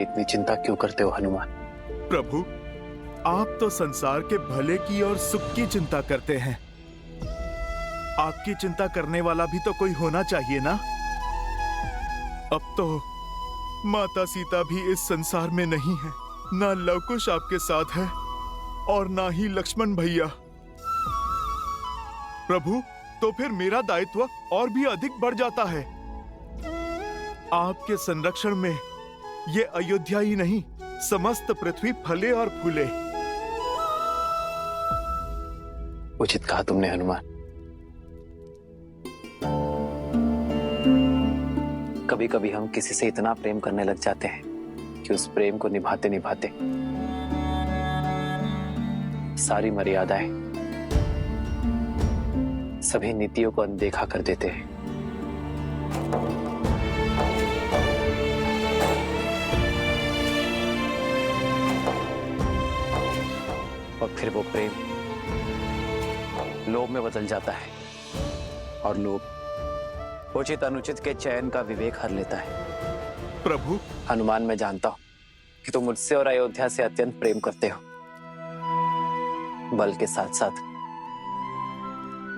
इतनी चिंता क्यों करते हो हनुमान? प्रभु, आप तो संसार के भले की और सुख की चिंता करते हैं। आपकी चिंता करने वाला भी तो कोई होना चाहिए ना। अब तो माता सीता भी इस संसार में नहीं है, ना लवकुश आपके साथ है और ना ही लक्ष्मण भैया। प्रभु, तो फिर मेरा दायित्व और भी अधिक बढ़ जाता है। आपके संरक्षण में ये अयोध्या ही नहीं, समस्त पृथ्वी फले और फूले। उचित कहा तुमने हनुमान। कभी कभी हम किसी से इतना प्रेम करने लग जाते हैं कि उस प्रेम को निभाते निभाते सारी मर्यादाएं, सभी नीतियों को अनदेखा कर देते हैं। और फिर वो प्रेम लोभ में बदल जाता है और लोभ उचित अनुचित के चयन का विवेक हर लेता है। प्रभु, हनुमान, मैं जानता हूं कि तुम मुझसे और अयोध्या से अत्यंत प्रेम करते हो। बल के साथ साथ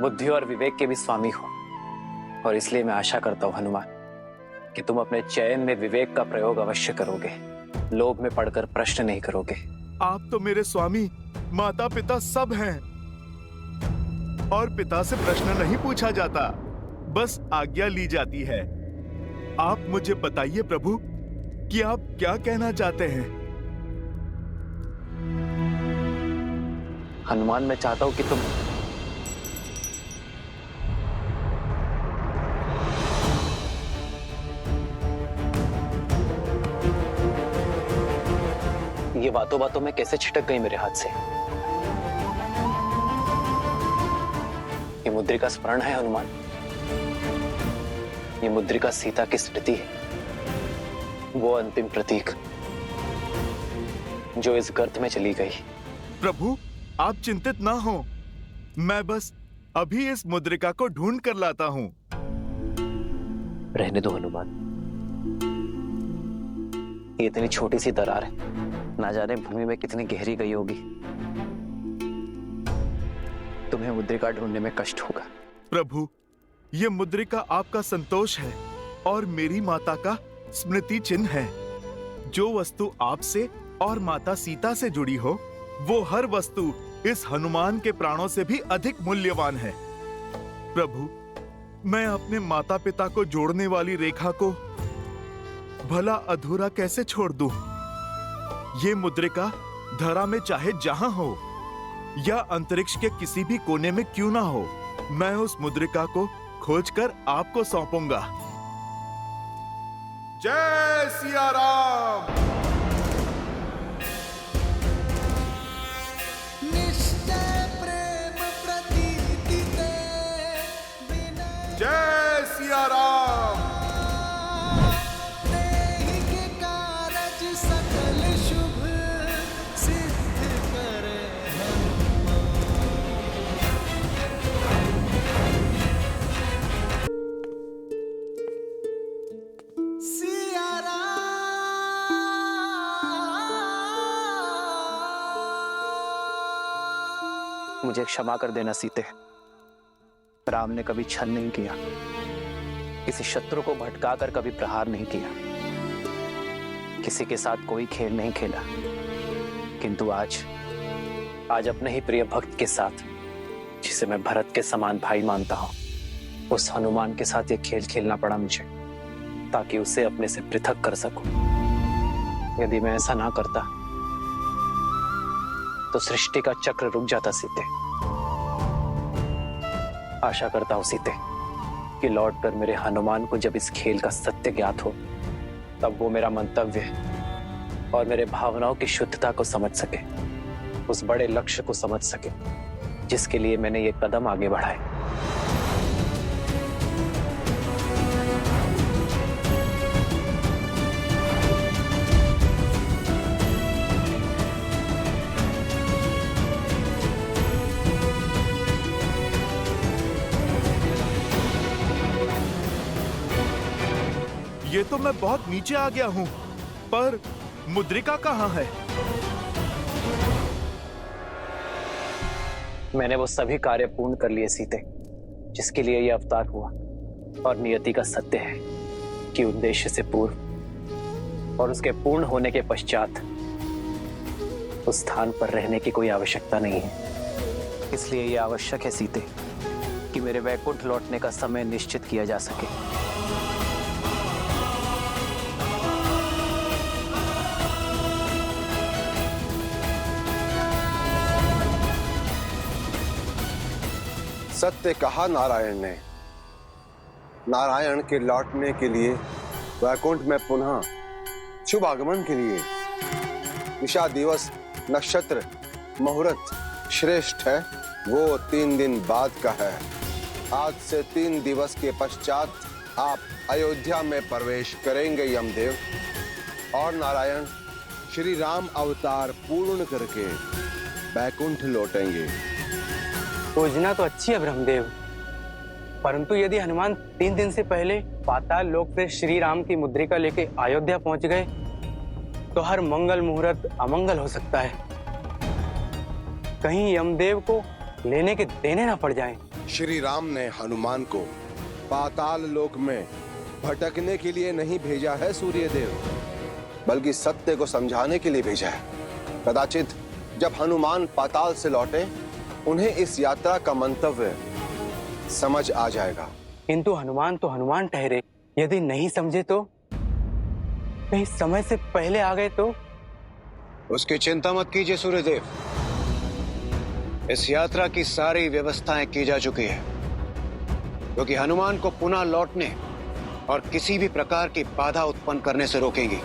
बुद्धि और विवेक के भी स्वामी हो, और इसलिए मैं आशा करता हूं हनुमान कि तुम अपने चयन में विवेक का प्रयोग अवश्य करोगे, लोभ में पड़कर प्रश्न नहीं करोगे। आप तो मेरे स्वामी, माता पिता सब हैं, और पिता से प्रश्न नहीं पूछा जाता, बस आज्ञा ली जाती है। आप मुझे बताइए प्रभु कि आप क्या कहना चाहते हैं। हनुमान, मैं चाहता हूं कि तुम ये बातों बातों में कैसे छिटक गई मेरे हाथ से। ये मुद्रिका स्मरण है हनुमान, ये मुद्रिका सीता की स्मृति है, वो अंतिम प्रतीक जो इस गर्त में चली गई। प्रभु, आप चिंतित ना हो, मैं बस अभी इस मुद्रिका को ढूंढ कर लाता हूं। रहने दो हनुमान, ये इतनी छोटी सी दरार है, ना जाने भूमि में कितनी गहरी गई होगी। तुम्हें मुद्रिका ढूंढने में कष्ट होगा। प्रभु, ये मुद्रिका आपका संतोष है और मेरी माता का स्मृति चिन्ह है। जो वस्तु आपसे और माता सीता से जुड़ी हो, वो हर वस्तु इस हनुमान के प्राणों से भी अधिक मूल्यवान है। प्रभु, मैं अपने माता पिता को जोड़ने वाली रेखा को भला अधूरा कैसे छोड़ दूं? ये मुद्रिका धरा में चाहे जहां हो या अंतरिक्ष के किसी भी कोने में क्यों ना हो, मैं उस मुद्रिका को खोजकर आपको सौंपूंगा। जय सिया राम। जय सिया राम। मुझे क्षमा कर देना सीते, राम ने कभी छल नहीं किया, किसी शत्रु को भटकाकर कभी प्रहार नहीं किया, किसी के साथ कोई खेल नहीं खेला, किंतु आज अपने ही प्रिय भक्त के साथ, जिसे मैं भरत के समान भाई मानता हूं, उस हनुमान के साथ ये खेल खेलना पड़ा मुझे, ताकि उसे अपने से पृथक कर सकूं। यदि मैं ऐसा ना करता तो सृष्टि का चक्र रुक जाता सीते। आशा करता हूं सीते कि लौटकर मेरे हनुमान को जब इस खेल का सत्य ज्ञात हो, तब वो मेरा मंतव्य और मेरे भावनाओं की शुद्धता को समझ सके, उस बड़े लक्ष्य को समझ सके जिसके लिए मैंने ये कदम आगे बढ़ाए। ये तो मैं बहुत नीचे आ गया हूं, पर मुद्रिका कहाँ है? मैंने वो सभी कार्य पूर्ण कर लिए सीते, जिसके लिए यह अवतार हुआ। और नियति का सत्य है कि उद्देश्य से पूर्व और उसके पूर्ण होने के पश्चात उस स्थान पर रहने की कोई आवश्यकता नहीं है। इसलिए यह आवश्यक है सीते कि मेरे वैकुंठ लौटने का समय निश्चित किया जा सके। सत्य कहा नारायण ने। नारायण के लौटने के लिए वैकुंठ में पुनः शुभ आगमन के लिए दिशा दिवस नक्षत्र मुहूर्त श्रेष्ठ है, वो 3 दिन बाद का है। आज से 3 दिवस के पश्चात आप अयोध्या में प्रवेश करेंगे यमदेव, और नारायण श्री राम अवतार पूर्ण करके वैकुंठ लौटेंगे। योजना तो अच्छी है ब्रह्मदेव, परंतु यदि हनुमान 3 दिन से पहले पाताल लोक से श्री राम की मुद्रिका लेके अयोध्या पहुंच गए तो हर मंगल मुहूर्त अमंगल हो सकता है। कहीं यमदेव को लेने के देने ना पड़ जाएं। श्री राम ने हनुमान को पाताल लोक में भटकने के लिए नहीं भेजा है सूर्यदेव, बल्कि सत्य को समझाने के लिए भेजा है। कदाचित जब हनुमान पाताल से लौटे उन्हें इस यात्रा का मंतव्य समझ आ जाएगा। किंतु हनुमान तो हनुमान ठहरे, यदि नहीं समझे तो, कहीं समय से पहले आ गए तो? उसकी चिंता मत कीजिए सूर्यदेव, इस यात्रा की सारी व्यवस्थाएं की जा चुकी है, क्योंकि हनुमान को पुनः लौटने और किसी भी प्रकार की बाधा उत्पन्न करने से रोकेंगी।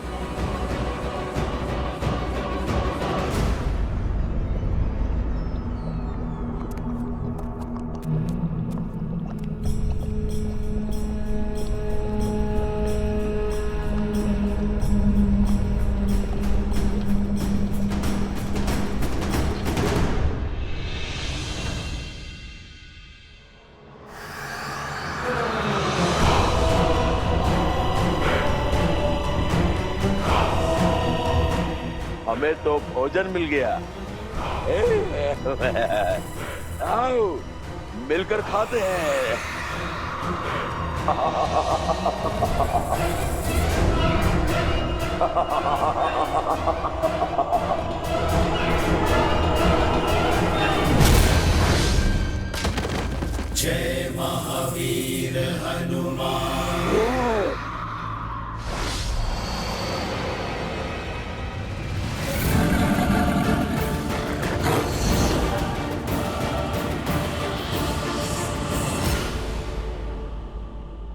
हमें तो भोजन मिल गया। आओ मिलकर खाते हैं। जय महावीर हनुमान।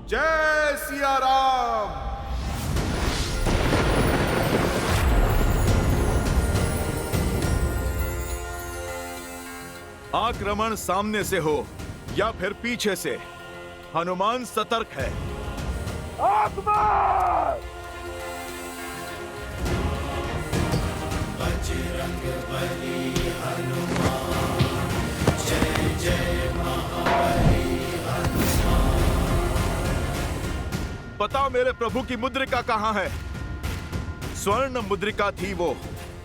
जय सिया राम। आक्रमण सामने से हो या फिर पीछे से, हनुमान सतर्क है। बजरंग बली हनुमान, जय जय महाबली हनुमान। पता मेरे प्रभु की मुद्रिका कहाँ है? स्वर्ण मुद्रिका थी वो,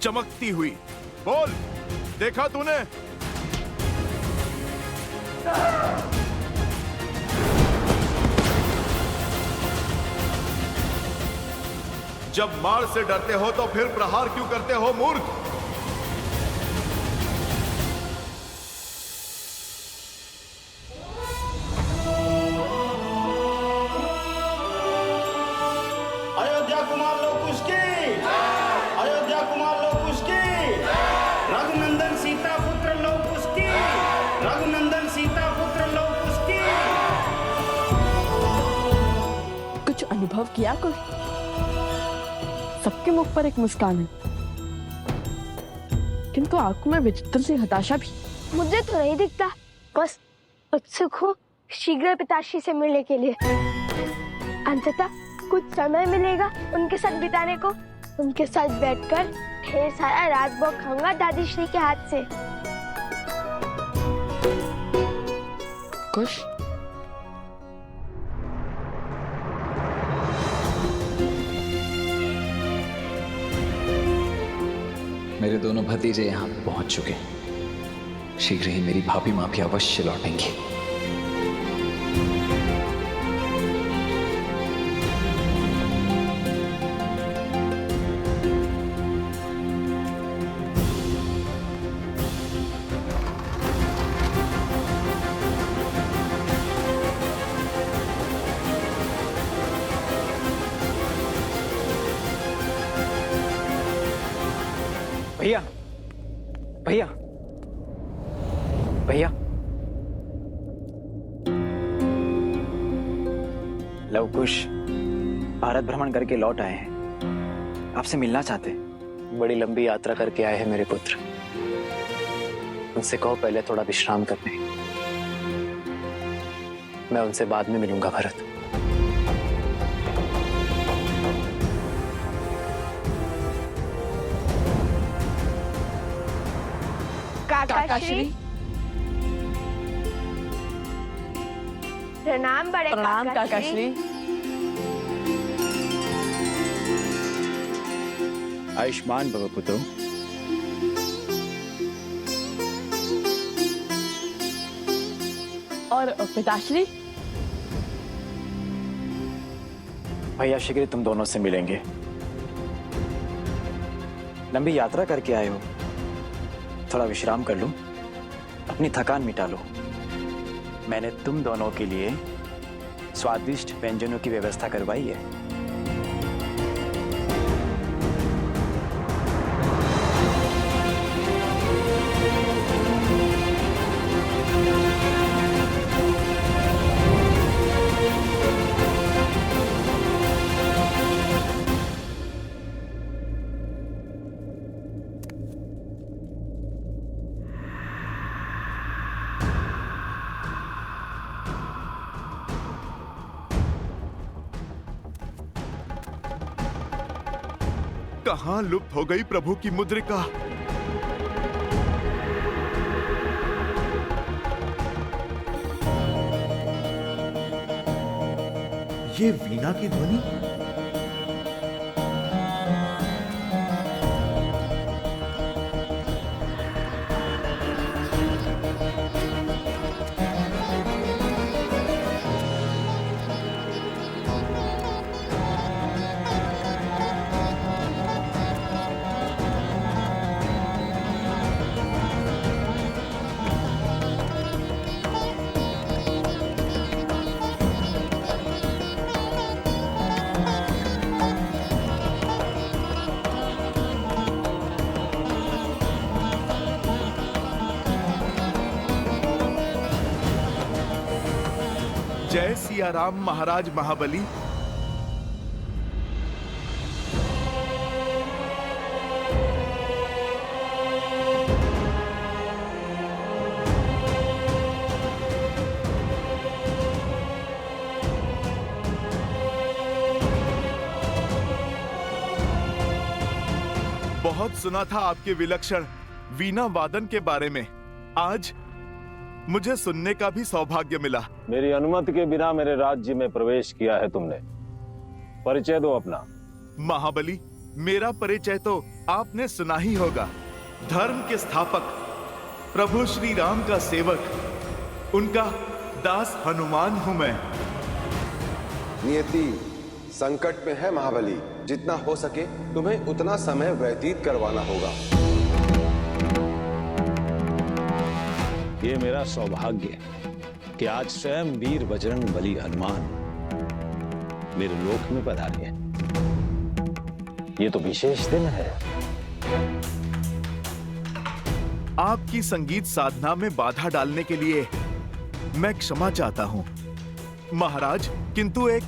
चमकती हुई। बोल, देखा तूने? जब मार से डरते हो तो फिर प्रहार क्यों करते हो मूर्ख? अयोध्या कुमार लोकुश की, अयोध्या कुमार लोकुश की, रघुनंदन सीता पुत्र लोकुश की, रघुनंदन सीता पुत्र लोकुश की। कुछ अनुभव किया कोई? सबके मुख पर एक मुस्कान है, किंतु आंखों में विचित्र सी हताशा भी। मुझे तो नहीं दिखता, बस उत्सुक हूँ शीघ्र पिताश्री से मिलने के लिए। अंततः कुछ समय मिलेगा उनके साथ बिताने को। उनके साथ बैठकर ढेर सारा राजभोग खाऊंगा दादी श्री के हाथ से। कुश, मेरे दोनों भतीजे यहाँ पे पहुंच चुके हैं। शीघ्र ही मेरी भाभी माँ भी अवश्य लौटेंगी। भैया भैया भैया, लव कुश भारत भ्रमण करके लौट आए हैं, आपसे मिलना चाहते हैं। बड़ी लंबी यात्रा करके आए हैं मेरे पुत्र। उनसे कहो पहले थोड़ा विश्राम करने। मैं उनसे बाद में मिलूंगा भरत। काकाश्री, प्रणाम बड़े प्रणाम काकाश्री। आयुष्मान भव पुत्रों। और पिताश्री? भैया शीघ्र तुम दोनों से मिलेंगे। लंबी यात्रा करके आए हो, थोड़ा विश्राम कर लो, अपनी थकान मिटा लो। मैंने तुम दोनों के लिए स्वादिष्ट व्यंजनों की व्यवस्था करवाई है। कहां लुप्त हो गई प्रभु की मुद्रिका? ये वीणा की ध्वनि? जय सिया राम महाराज महाबली। बहुत सुना था आपके विलक्षण वीणा वादन के बारे में। आज मुझे सुनने का भी सौभाग्य मिला। मेरी अनुमति के बिना मेरे राज्य में प्रवेश किया है तुमने। परिचय दो अपना। महाबली, मेरा परिचय तो आपने सुना ही होगा। धर्म के स्थापक प्रभु श्री राम का सेवक, उनका दास हनुमान हूं मैं। नियति संकट में है महाबली। जितना हो सके तुम्हें उतना समय व्यतीत करवाना होगा। ये मेरा सौभाग्य है कि आज स्वयं वीर बजरंग बली हनुमान मेरे लोक में पधारे हैं। ये तो विशेष दिन है। आपकी संगीत साधना में बाधा डालने के लिए मैं क्षमा चाहता हूं महाराज, किंतु एक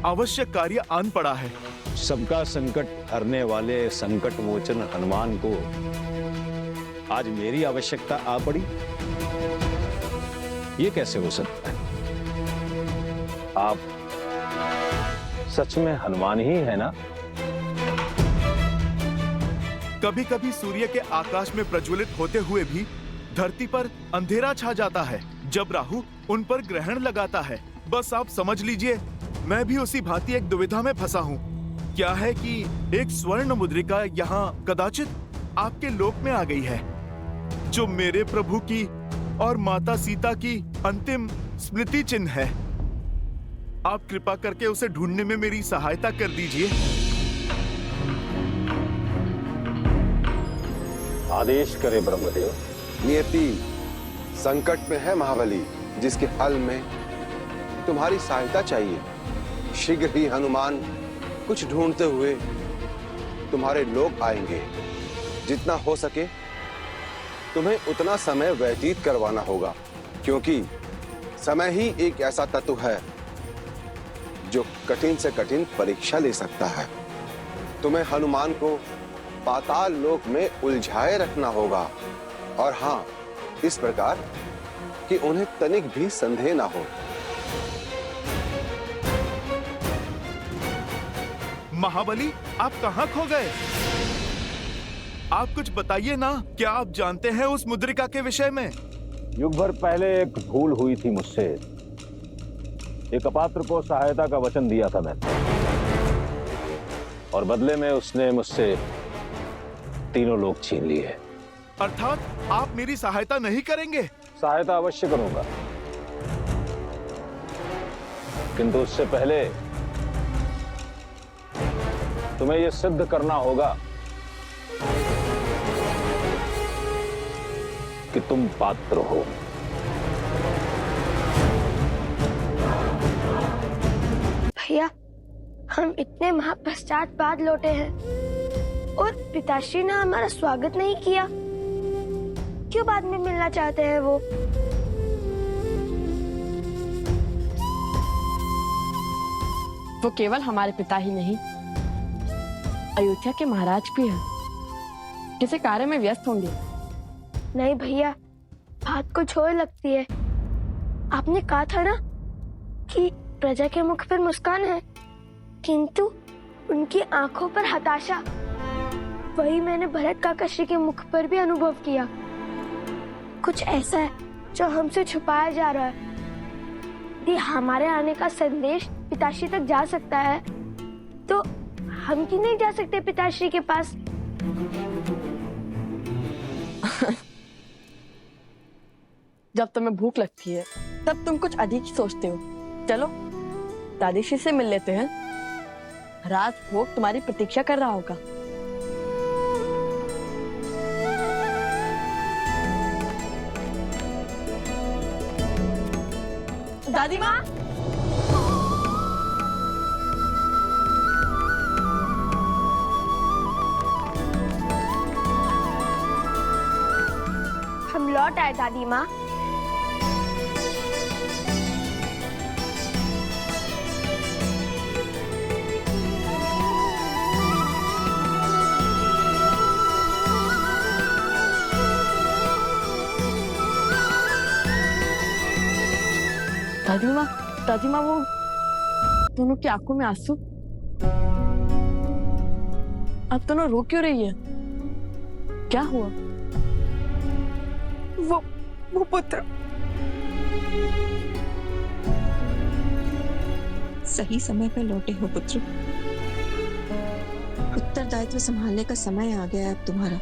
आवश्यक कार्य आन पड़ा है। सबका संकट हरने वाले संकट मोचन हनुमान को आज मेरी आवश्यकता आ पड़ी। ये कैसे हो सकता है? आप सच में हनुमान ही है ना? कभी कभी सूर्य के आकाश में प्रज्वलित होते हुए भी धरती पर अंधेरा छा जाता है जब राहु उन पर ग्रहण लगाता है। बस आप समझ लीजिए, मैं भी उसी भांति एक दुविधा में फंसा हूँ। क्या है कि एक स्वर्ण मुद्रिका यहाँ कदाचित आपके लोक में आ गई है, जो मेरे प्रभु की और माता सीता की अंतिम स्मृति चिन्ह है। आप कृपा करके उसे ढूंढने में मेरी सहायता कर दीजिए। आदेश करे ब्रह्मदेव। नियति संकट में है महाबली, जिसके हल में तुम्हारी सहायता चाहिए। शीघ्र ही हनुमान कुछ ढूंढते हुए तुम्हारे लोग आएंगे। जितना हो सके तुम्हें उतना समय व्यतीत करवाना होगा, क्योंकि समय ही एक ऐसा तत्व है जो कठिन से कठिन परीक्षा ले सकता है। तुम्हें हनुमान को पाताल लोक में उलझाए रखना होगा, और हां, इस प्रकार कि उन्हें तनिक भी संदेह ना हो। महाबली, आप कहां खो गए? आप कुछ बताइए ना, क्या आप जानते हैं उस मुद्रिका के विषय में? युग भर पहले एक भूल हुई थी मुझसे। एक अपात्र को सहायता का वचन दिया था मैंने, और बदले में उसने मुझसे तीनों लोग छीन लिए। अर्थात आप मेरी सहायता नहीं करेंगे? सहायता अवश्य करूंगा, किंतु उससे पहले तुम्हें यह सिद्ध करना होगा कि तुम पात्र हो। भैया, हम इतने माह पश्चात बाद लौटे हैं और पिताश्री ने हमारा स्वागत नहीं किया। क्यों बाद में मिलना चाहते हैं वो? वो केवल हमारे पिता ही नहीं, अयोध्या के महाराज भी हैं। किसी कार्य में व्यस्त होंगे। नहीं भैया, बात कुछ और लगती है। आपने कहा था ना कि प्रजा के मुख पर मुस्कान है, किंतु उनकी आंखों पर हताशा। वही मैंने भरत काकाश्री के मुख पर भी अनुभव किया। कुछ ऐसा है जो हमसे छुपाया जा रहा है। यदि हमारे आने का संदेश पिताश्री तक जा सकता है, तो हम क्यों नहीं जा सकते पिताश्री के पास? जब तुम्हें भूख लगती है तब तुम कुछ अधिक ही सोचते हो। चलो दादीश्री से मिल लेते हैं। रात भोग तुम्हारी प्रतीक्षा कर रहा होगा। दादी माँ, हम लौट आए दादी माँ। दादी माँ, वो दोनों की आंखों में आंसू। अब दोनों रो क्यों रही है? क्या हुआ? वो पुत्र सही समय पर लौटे हो पुत्र। उत्तरदायित्व संभालने का समय आ गया अब तुम्हारा।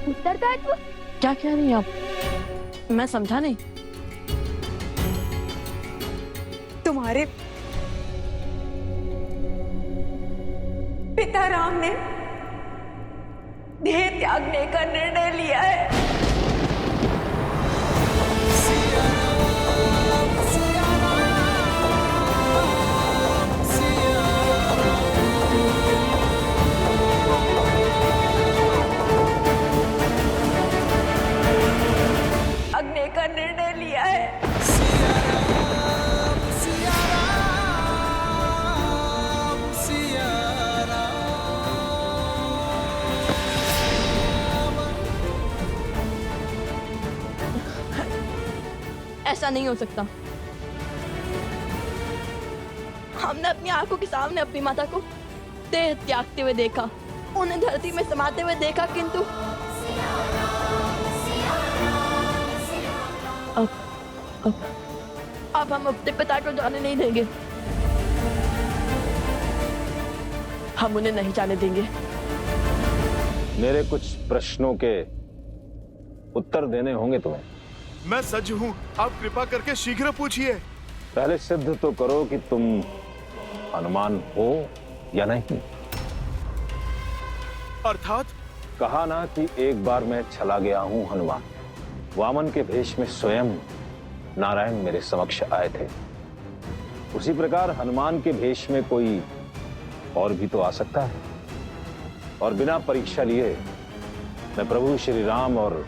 उत्तरदायित्व? क्या कह रही हैं आप? मैं समझा नहीं। तुम्हारे पिता राम ने देह त्यागने का निर्णय लिया है। त्यागने का निर्णय लिया है। ऐसा नहीं हो सकता। हमने अपनी आंखों के सामने अपनी माता को देह त्यागते हुए देखा, उन्हें धरती में समाते हुए देखा, किंतु अब हम अपने पिता को जाने नहीं देंगे। हम उन्हें नहीं जाने देंगे। मेरे कुछ प्रश्नों के उत्तर देने होंगे तुम्हें। मैं सज्ज हूँ, आप कृपा करके शीघ्र पूछिए। पहले सिद्ध तो करो कि तुम हनुमान हो या नहीं। अर्थात? कहा ना कि एक बार मैं चला गया हूं हनुमान। वामन के भेष में स्वयं नारायण मेरे समक्ष आए थे। उसी प्रकार हनुमान के भेष में कोई और भी तो आ सकता है, और बिना परीक्षा लिए मैं प्रभु श्री राम और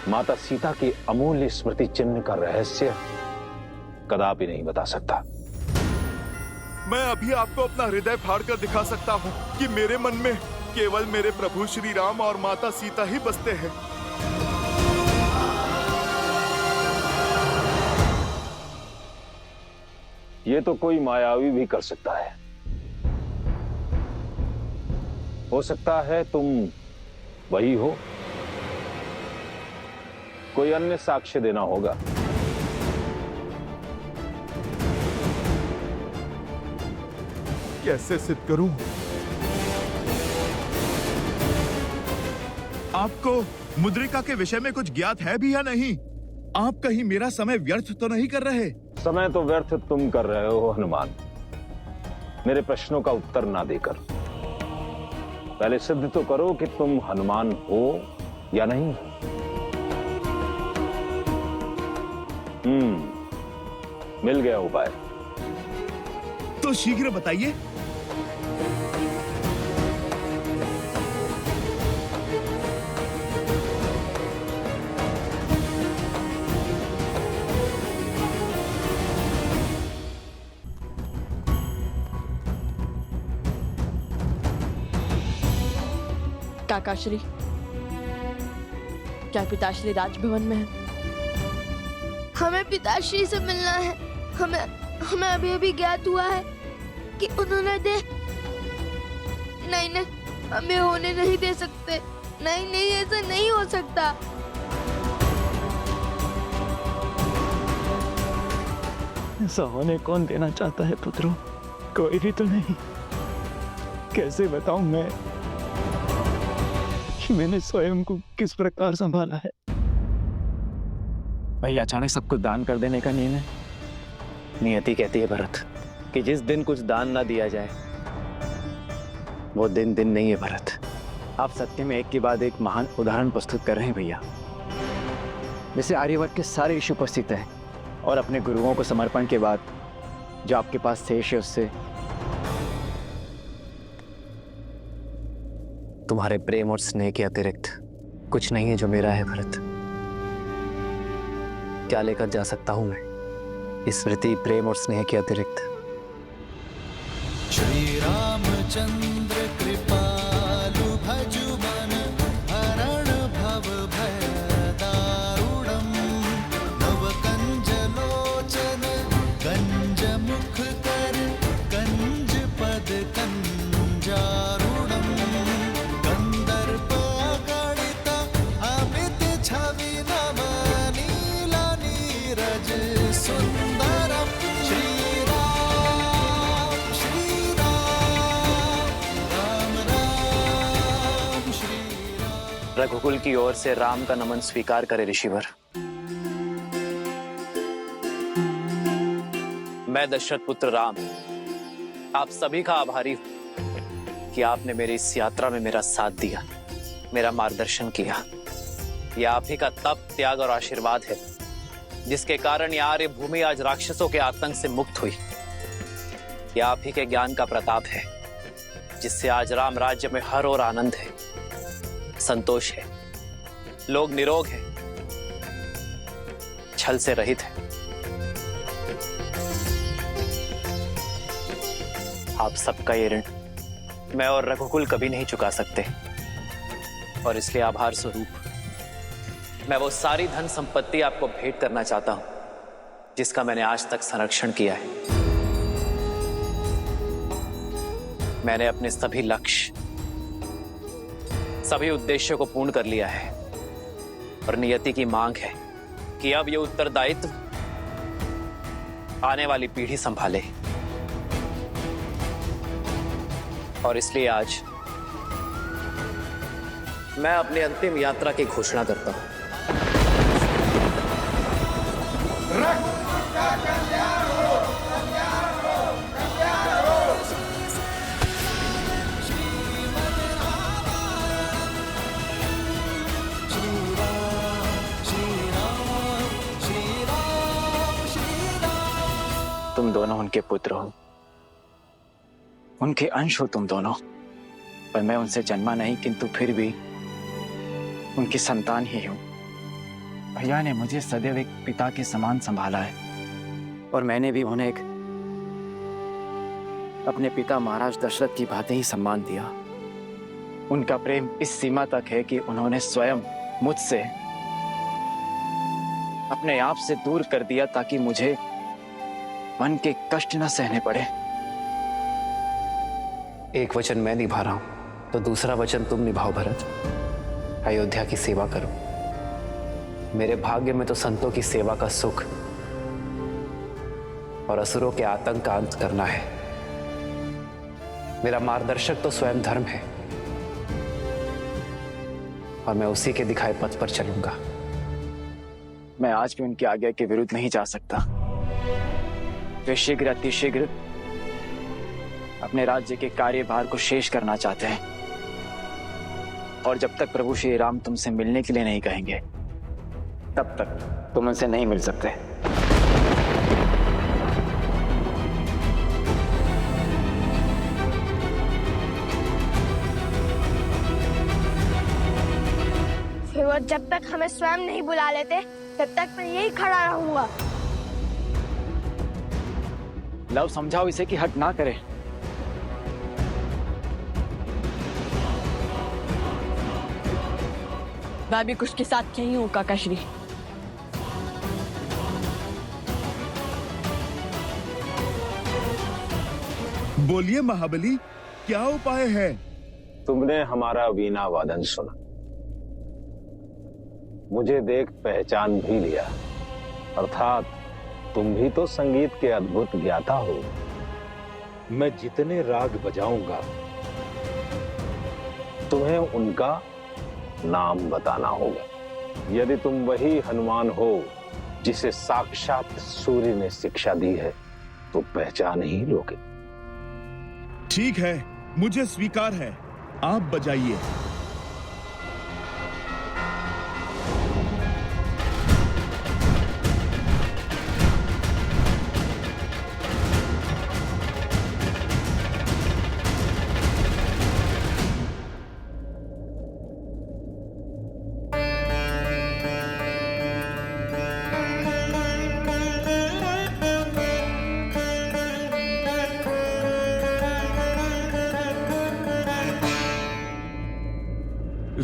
माता सीता की अमूल्य स्मृति चिन्ह का रहस्य कदापि नहीं बता सकता। मैं अभी आपको अपना हृदय फाड़ कर दिखा सकता हूँ कि मेरे मन में केवल मेरे प्रभु श्री राम और माता सीता ही बसते हैं। ये तो कोई मायावी भी कर सकता है। हो सकता है तुम वही हो, कोई अन्य साक्ष्य देना होगा। कैसे सिद्ध करूं? आपको मुद्रिका के विषय में कुछ ज्ञात है भी या नहीं? आप कहीं मेरा समय व्यर्थ तो नहीं कर रहे? समय तो व्यर्थ तुम कर रहे हो हनुमान, मेरे प्रश्नों का उत्तर ना देकर। पहले सिद्ध तो करो कि तुम हनुमान हो या नहीं। मिल गया उपाय। तो शीघ्र बताइए। काकाश्री, क्या पिताश्री राजभवन में है? हमें पिताश्री से मिलना है। हमें अभी अभी ज्ञात हुआ है कि उन्होंने नहीं, हमें होने नहीं दे सकते। नहीं, ऐसा नहीं हो सकता। ऐसा होने कौन देना चाहता है पुत्रों? कोई भी तो नहीं। कैसे बताऊं मैं कि मैंने स्वयं को किस प्रकार संभाला है। भाई अचानक सब कुछ दान कर देने का निर्णय। नियति कहती है भरत कि जिस दिन कुछ दान ना दिया जाए वो दिन नहीं है भरत। आप सत्य में एक के बाद एक महान उदाहरण प्रस्तुत कर रहे हैं भैया। जैसे आर्यवर्त के सारे ऋषि उपस्थित हैं और अपने गुरुओं को समर्पण के बाद जो आपके पास शेष है उससे तुम्हारे प्रेम और स्नेह के अतिरिक्त कुछ नहीं है जो मेरा है भरत। क्या लेकर जा सकता हूं मैं स्मृति, प्रेम और स्नेह के अतिरिक्त? श्री रामचंद्र कृपालु भजु मन हरण भव भय दारुणम नव कंज लोचन कंज मुख कर कंज पद कंजारुणम कंदर्प अगणित अमित छवि नव नीला नीरज सुंदरम श्री राम राम राम श्री राम। रघुकुल की ओर से राम का नमन स्वीकार करे ऋषिवर। मैं दशरथ पुत्र राम आप सभी का आभारी हूं कि आपने मेरी इस यात्रा में मेरा साथ दिया, मेरा मार्गदर्शन किया। यह आप ही का तप, त्याग और आशीर्वाद है जिसके कारण यह आर्य भूमि आज राक्षसों के आतंक से मुक्त हुई। यह आप ही के ज्ञान का प्रताप है जिससे आज राम राज्य में हर ओर आनंद है, संतोष है, लोग निरोग हैं, छल से रहित है। आप सबका ये ऋण मैं और रघुकुल कभी नहीं चुका सकते और इसलिए आभार स्वरूप मैं वो सारी धन संपत्ति आपको भेंट करना चाहता हूं जिसका मैंने आज तक संरक्षण किया है। मैंने अपने सभी लक्ष्य, सभी उद्देश्यों को पूर्ण कर लिया है और नियति की मांग है कि अब ये उत्तरदायित्व आने वाली पीढ़ी संभाले। और इसलिए आज मैं अपनी अंतिम यात्रा की घोषणा करता हूं। तुम दोनों उनके पुत्र हो, उनके अंश हो तुम दोनों। पर मैं उनसे जन्मा नहीं, किंतु फिर भी उनकी संतान ही हूं। भैया ने मुझे सदैव एक पिता के समान संभाला है, और मैंने भी उन्हें एक अपने पिता महाराज दशरथ की भांति ही सम्मान दिया। उनका प्रेम इस सीमा तक है कि उन्होंने स्वयं मुझसे अपने आप से दूर कर दिया ताकि मुझे मन के कष्ट न सहने पड़े। एक वचन मैं निभा रहा हूं तो दूसरा वचन तुम निभाओ भरत। अयोध्या की सेवा करो। मेरे भाग्य में तो संतों की सेवा का सुख और असुरों के आतंक का अंत करना है। मेरा मार्गदर्शक तो स्वयं धर्म है, और मैं उसी के दिखाए पथ पर चलूंगा। मैं आज भी उनकी आज्ञा के विरुद्ध नहीं जा सकता। वे शीघ्र अतिशीघ्र अपने राज्य के कार्यभार को शेष करना चाहते हैं, और जब तक प्रभु श्री राम तुमसे मिलने के लिए नहीं कहेंगे, तब तक तुम उनसे नहीं मिल सकते। फिर वो जब तक हमें स्वयं नहीं बुला लेते तब तक मैं यही खड़ा रहूंगा। लव, समझाओ इसे कि हट ना करे। मैं भी कुछ के साथ यही हूँ काकाश्री। बोलिए महाबली, क्या उपाय है? तुमने हमारा वीणा वादन सुना, मुझे देख पहचान भी लिया, अर्थात तुम भी तो संगीत के अद्भुत ज्ञाता हो। मैं जितने राग बजाऊंगा तुम्हें उनका नाम बताना होगा। यदि तुम वही हनुमान हो जिसे साक्षात सूर्य ने शिक्षा दी है, तो पहचान ही लोगे। ठीक है, मुझे स्वीकार है। आप बजाइए।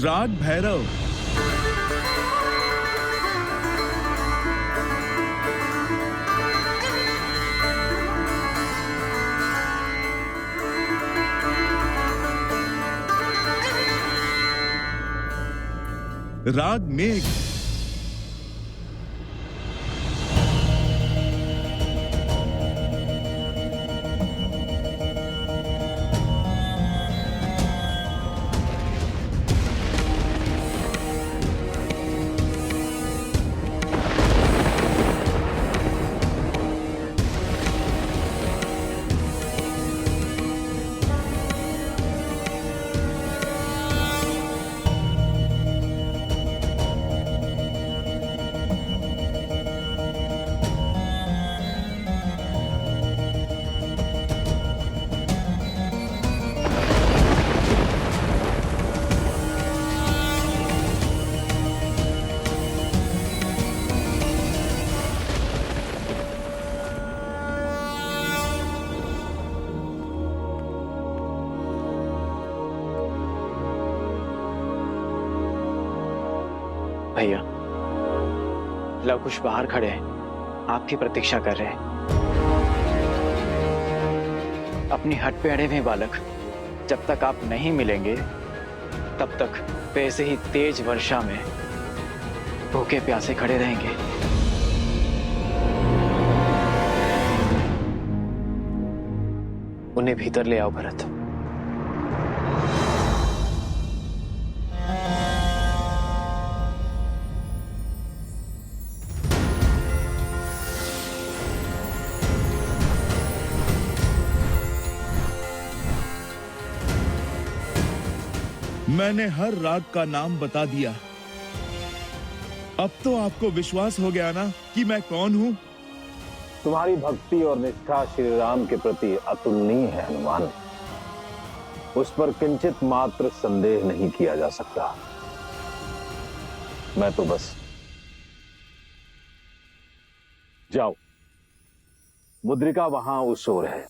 राग भैरव। राग मेघ। भैया, लव कुश बाहर खड़े हैं, आपकी प्रतीक्षा कर रहे हैं। अपनी हट पे अड़े हुए बालक, जब तक आप नहीं मिलेंगे तब तक वैसे ही तेज वर्षा में भूखे प्यासे खड़े रहेंगे। उन्हें भीतर ले आओ भरत। मैंने हर राग का नाम बता दिया। अब तो आपको विश्वास हो गया ना कि मैं कौन हूँ? तुम्हारी भक्ति और निष्ठा श्री राम के प्रति अतुलनीय है हनुमान। उस पर किंचित मात्र संदेह नहीं किया जा सकता। मैं तो बस जाओ, मुद्रिका वहां उस ओर है।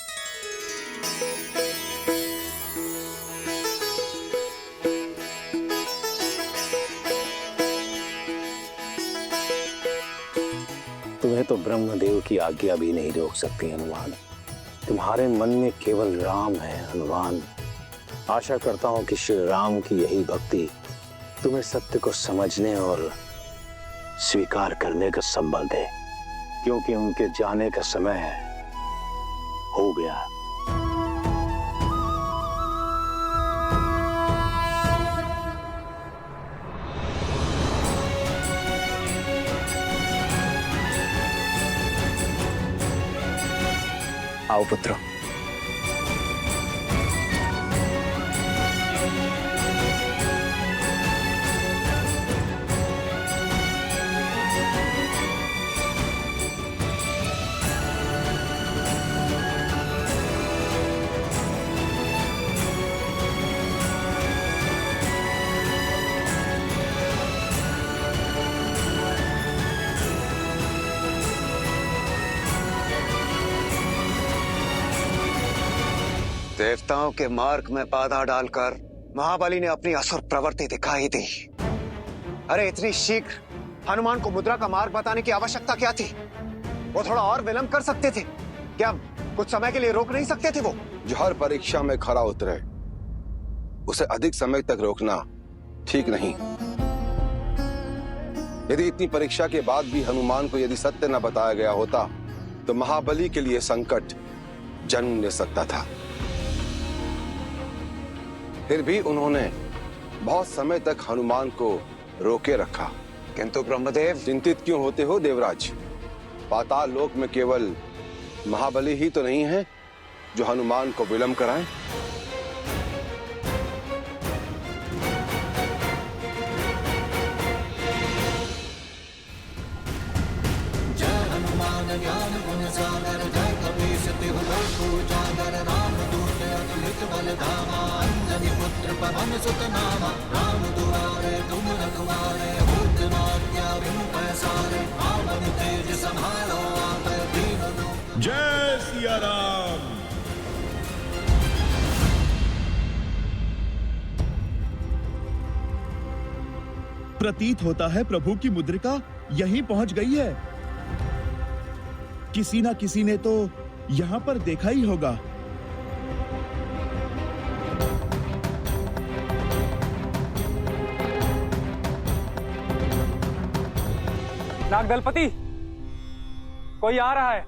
तुम्हें तो ब्रह्मदेव की आज्ञा भी नहीं रोक सकती हनुमान। तुम्हारे मन में केवल राम है हनुमान। आशा करता हूं कि श्री राम की यही भक्ति तुम्हें सत्य को समझने और स्वीकार करने का संबल दे, क्योंकि उनके जाने का समय हो गया। आओ पुत्र। देवताओं के मार्ग में बाधा डालकर महाबली ने अपनी असुर प्रवृत्ति दिखाई दी। अरे इतनी शीघ्र हनुमान को मुद्रा का मार्ग बताने की आवश्यकता क्या थी? वो थोड़ा और विलंब कर सकते थे क्या? कुछ समय के लिए रोक नहीं सकते थे वो? जो हर परीक्षा में खरा उतरे उसे अधिक समय तक रोकना ठीक नहीं। यदि इतनी परीक्षा के बाद भी हनुमान को यदि सत्य न बताया गया होता तो महाबली के लिए संकट जन्म ले सकता था। फिर भी उन्होंने बहुत समय तक हनुमान को रोके रखा। किंतु ब्रह्मदेव, चिंतित क्यों होते हो देवराज? पाताल लोक में केवल महाबली ही तो नहीं है जो हनुमान को विलंब कराएं। जय हनुमान ज्ञान गुण सागर, जय कपीस तिहु लोक उजागर, राम दूत अतुलित बल धामा, अंजनी पुत्र पवन सुत नामा, राम दुआरे तुम रखवारे, होत न आज्ञा बिनु पैसारे, पावन तेज समारो आप दीन। जय सिया राम। प्रतीत होता है प्रभु की मुद्रिका यहीं पहुंच गई है। किसी ना किसी ने तो यहां पर देखा ही होगा। नागदलपति, कोई आ रहा है।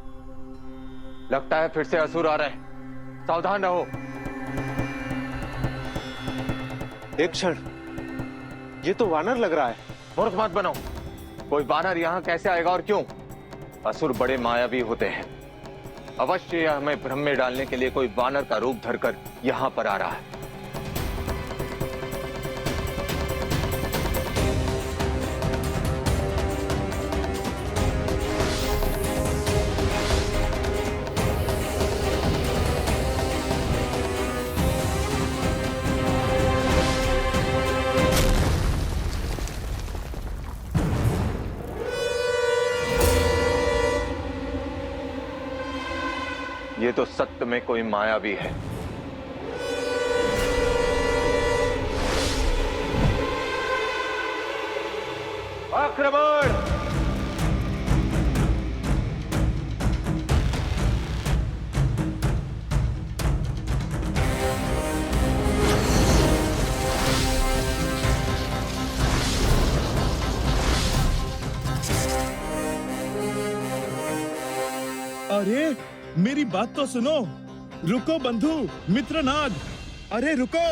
लगता है फिर से असुर आ रहे हैं, सावधान रहो। एक क्षण, ये तो वानर लग रहा है। मूर्ख मत बनो। कोई वानर यहाँ कैसे आएगा और क्यों? असुर बड़े मायावी होते हैं। अवश्य यह हमें भ्रम में डालने के लिए कोई वानर का रूप धरकर यहाँ पर आ रहा है। ये तो सत्य में कोई मायावी है। आक्रमण! अरे मेरी बात तो सुनो। रुको बंधु मित्र नाग, अरे रुको।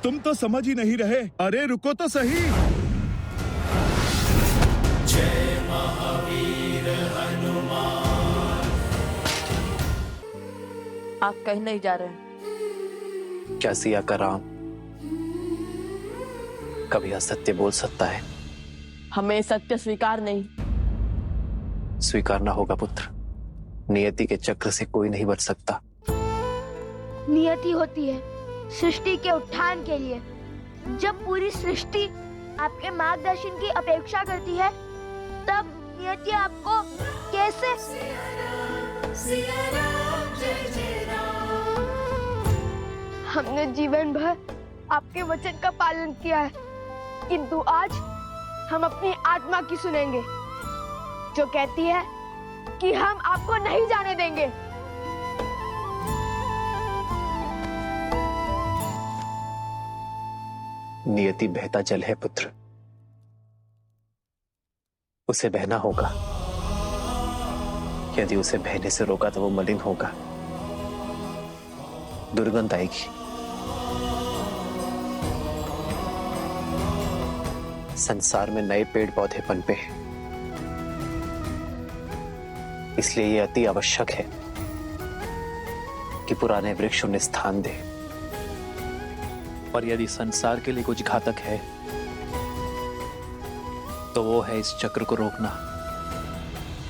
तुम तो समझ ही नहीं रहे। अरे रुको तो सही। जय महावीर हनुमान। आप कहीं नहीं जा रहे हैं। क्या सिया का राम कभी असत्य बोल सकता है? हमें सत्य स्वीकार नहीं। स्वीकारना होगा पुत्र। नियति के चक्र से कोई नहीं बच सकता। नियति होती है सृष्टि के उत्थान के लिए। जब पूरी सृष्टि आपके मार्गदर्शन की अपेक्षा करती है, तब नियति आपको कैसे? हमने जीवन भर आपके वचन का पालन किया है, किंतु आज हम अपनी आत्मा की सुनेंगे, जो कहती है कि हम आपको नहीं जाने देंगे। नियति बहता जल है पुत्र, उसे बहना होगा। यदि उसे बहने से रोका तो वो मलिन होगा, दुर्गंध आएगी। संसार में नए पेड़ पौधे पनपे हैं, इसलिए ये अति आवश्यक है कि पुराने वृक्ष उन्हें स्थान दे। और यदि संसार के लिए कुछ घातक है तो वो है इस चक्र को रोकना।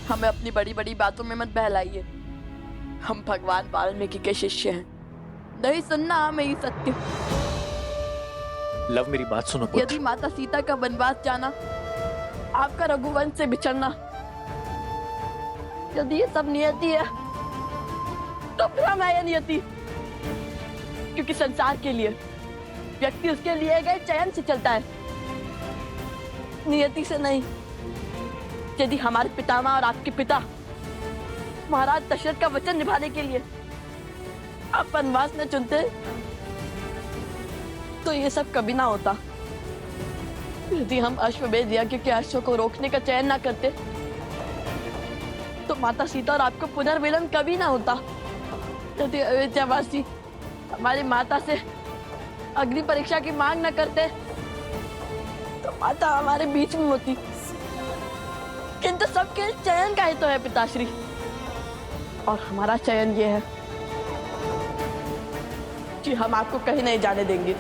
हमें अपनी बड़ी बड़ी बातों में मत बहलाइए। हम भगवान वाल्मीकि के शिष्य हैं। नहीं सुनना हमें ये सत्य। लव, मेरी बात सुनो पुत्र। यदि माता सीता का वनवास जाना, आपका रघुवंश से बिछड़ना, यदि ये सब नियति है तो भ्रम है ये नियति। क्योंकि संसार के लिए व्यक्ति उसके लिए गए चयन से चलता है, नियति से नहीं। यदि हमारे पितामह और आपके पिता महाराज दशरथ का वचन निभाने के लिए आप वनवास न चुनते तो ये सब कभी ना होता। यदि हम अश्वमेध यज्ञ के अश्व को रोकने का चयन ना करते तो माता सीता और आपको पुनर्मिलन कभी ना होता। यदि अयोध्यावासी हमारी माता से अग्नि परीक्षा की मांग न करते तो माता हमारे बीच में होती। किंतु सबके चयन का ही तो है पिताश्री, और हमारा चयन ये है कि हम आपको कहीं नहीं जाने देंगे।